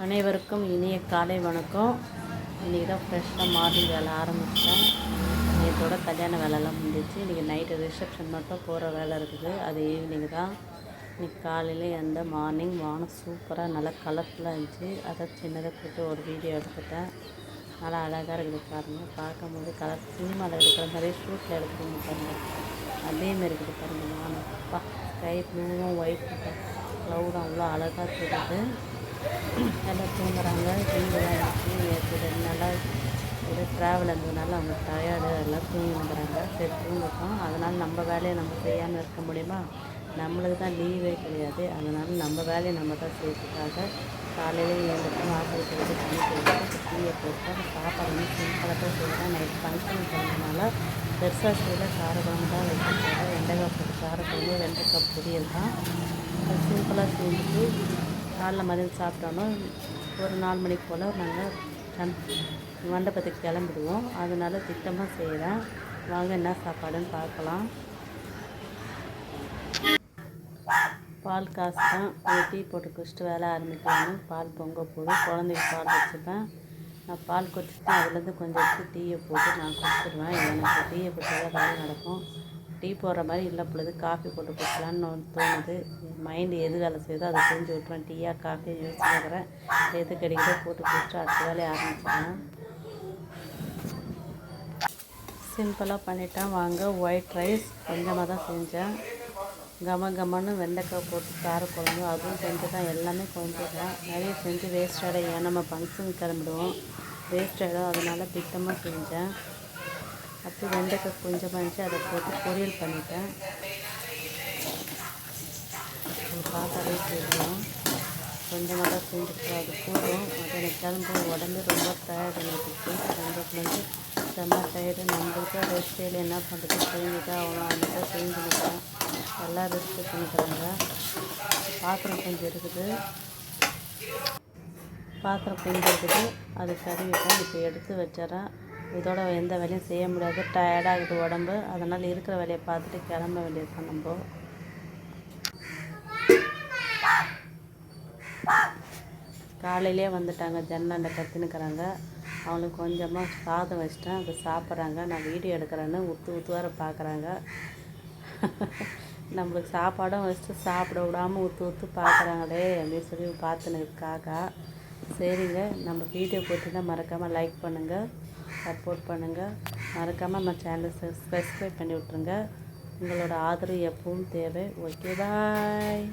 அனைவருக்கும் இனிய காலை வணக்கம். இன்றைக்கி தான் ஃப்ரெஷ்ஷாக மார்னிங் வேலை ஆரம்பித்தேன். நேற்றோட கல்யாண வேலைலாம் முடிஞ்சிச்சு. இன்றைக்கி நைட்டு ரிசப்ஷன் மட்டும் போகிற வேலை இருக்குது. அது ஈவினிங் தான். இன்றைக்கி காலையில் மார்னிங் வானம் சூப்பராக நல்லா கலர்ஃபுல்லாக இருந்துச்சு. அதை சின்னதாக போட்டு ஒரு வீடியோ எடுத்துட்டேன். நல்லா அழகாக இருக்குது பாருங்கள். பார்க்கும்போது கலர் சினிமாவில் எடுக்கிற மாதிரி ஷூட்டில் எடுக்கிறீங்க பாருங்கள். அதேமாரி இருக்குது பாருங்கள். வானம் ஸ்கை ப்ளூவும் ஒயிட் க்ளவுடும் அவ்வளோ அழகாக தெரியுது. எல்லாம் தூங்குறாங்க. தூங்குதான் இருக்குது. 2 நாளாக ஒரு ட்ராவல் இருந்ததுனால அவங்க டயர்டு எல்லாம் தூங்கினுங்கிறாங்க. சரி தூங்கட்டும். அதனால் நம்ம வேலையை நம்ம செய்யாமல் இருக்க முடியுமா? நம்மளுக்கு தான் லீவே கிடையாது. அதனால் நம்ம வேலையை நம்ம தான் செய்யறதுக்காக காலையில் எழுந்துட்டு வாசல் போட்டு தண்ணி போட்டு டீயை போட்டு சாப்பாடு வந்து சிம்பிளாக தான் செய்கிறேன். நைட் ஃபங்க்ஷன் போனதுனால பெருசாக செய்யல. காரக்குழம்பு தான் வச்சுருக்காங்க. வெண்டைக்காய் போட்டு காரக்குழம்பு, வெண்டைக்காய் பொரியல் தான். அது சிம்பிளாக செஞ்சுட்டு காலைல மதியம் சாப்பிட்டோன்னா ஒரு 4 மணிக்கு போல் நாங்கள் மண்டபத்துக்கு கிளம்பிடுவோம். அதனால் திட்டமாக செய்கிறேன். வாங்க என்ன சாப்பாடுன்னு பார்க்கலாம். பால் காசு தான் டீ போட்டு குடிச்சிட்டு வேலை ஆரம்பிக்கணும். பால் பொங்க போது குழந்தைக்கு பால் வச்சுப்பேன். நான் பால் குடிச்சிட்டு அதுலேருந்து கொஞ்சம் எடுத்து டீயை போட்டு நான் குடிச்சிடுவேன். எனக்கு டீயை போட்டு தான் வேலை நடக்கும். டீ போடுற மாதிரி இல்லை பொழுது காஃபி போட்டு குடிக்கலான்னு தோணுது. மைண்டு எது வேலை செய்யுதோ அதை செஞ்சு விட்டுருவேன். டீயாக காஃபி யோசிச்சுக்கிறேன். எது கிடைக்குதோ போட்டு குடிச்சிட்டு அடுத்த வேலையை ஆரம்பிச்சிடுவேன். சிம்பிளாக பண்ணிட்டேன். வாங்க ஒயிட் ரைஸ் கொஞ்சமாக தான் செஞ்சேன். கமன்னு வெண்டைக்காய் போட்டு காரக்குழம்பு அதுவும் கொஞ்சம் தான். எல்லாமே கொஞ்சம் தான். நிறைய செஞ்சு வேஸ்ட் ஆகிடும். ஏன் நம்ம ஃபங்க்ஷன் கிளம்பிடுவோம், வேஸ்ட் ஆகிடும். அதனால் திட்டமாக செஞ்சேன். அப்படி வெண்டைக்காய் கொஞ்சமாக இருந்துச்சு. அதை போட்டு பொரியல் பண்ணிட்டேன். பார்த்தாலே தெரியும். கொஞ்சமாக தான் செஞ்சுட்டு அது போதும். அது எனக்கு கிளம்பு உடம்பு ரொம்ப டயர்டு. எனக்கு ரெண்டுலேருந்து செம்ம டயர்டு. நம்மளுக்கு ரெஸ்ட் இல்லை. என்ன பண்ணுறது செஞ்சுட்டு அவ்வளோ அந்த செஞ்சுக்கிட்டேன். எல்லாம் ரெஸ்ட்டு பண்ணிக்கிறாங்க. பாத்திரம் கொஞ்சம் இருக்குது. அது கழுவிட்டேன். இப்போ எடுத்து வச்சிடறேன். இதோட எந்த வேலையும் செய்ய முடியாது. டயர்டாகுது உடம்பு. அதனால் இருக்கிற வேலையை பார்த்துட்டு கிளம்ப வேண்டியது தான். நம்ம காலையிலே வந்துட்டாங்க. ஜன்னல்ல கத்தினுக்கிறாங்க. அவங்களுக்கு கொஞ்சமாக சாதம் வச்சிட்டேன். அதை சாப்பிட்றாங்க. நான் வீடியோ எடுக்கிறேன்னு ஊற்று வர பார்க்குறாங்க. நம்மளுக்கு சாப்பாடும் வச்சுட்டு சாப்பிட விடாமல் ஊற்று பார்க்குறாங்களே அப்படின்னு சொல்லி பார்த்துன்னு காக்கா. சரிங்க, நம்ம வீடியோ போட்டுன்னா மறக்காமல் லைக் பண்ணுங்கள், சப்போர்ட் பண்ணுங்கள். மறக்காமல் நம்ம சேனலை சப்ஸ்கிரைப் பண்ணி விட்ருங்க. உங்களோட ஆதரவு எப்பவும் தேவை. ஓகே, பாய்.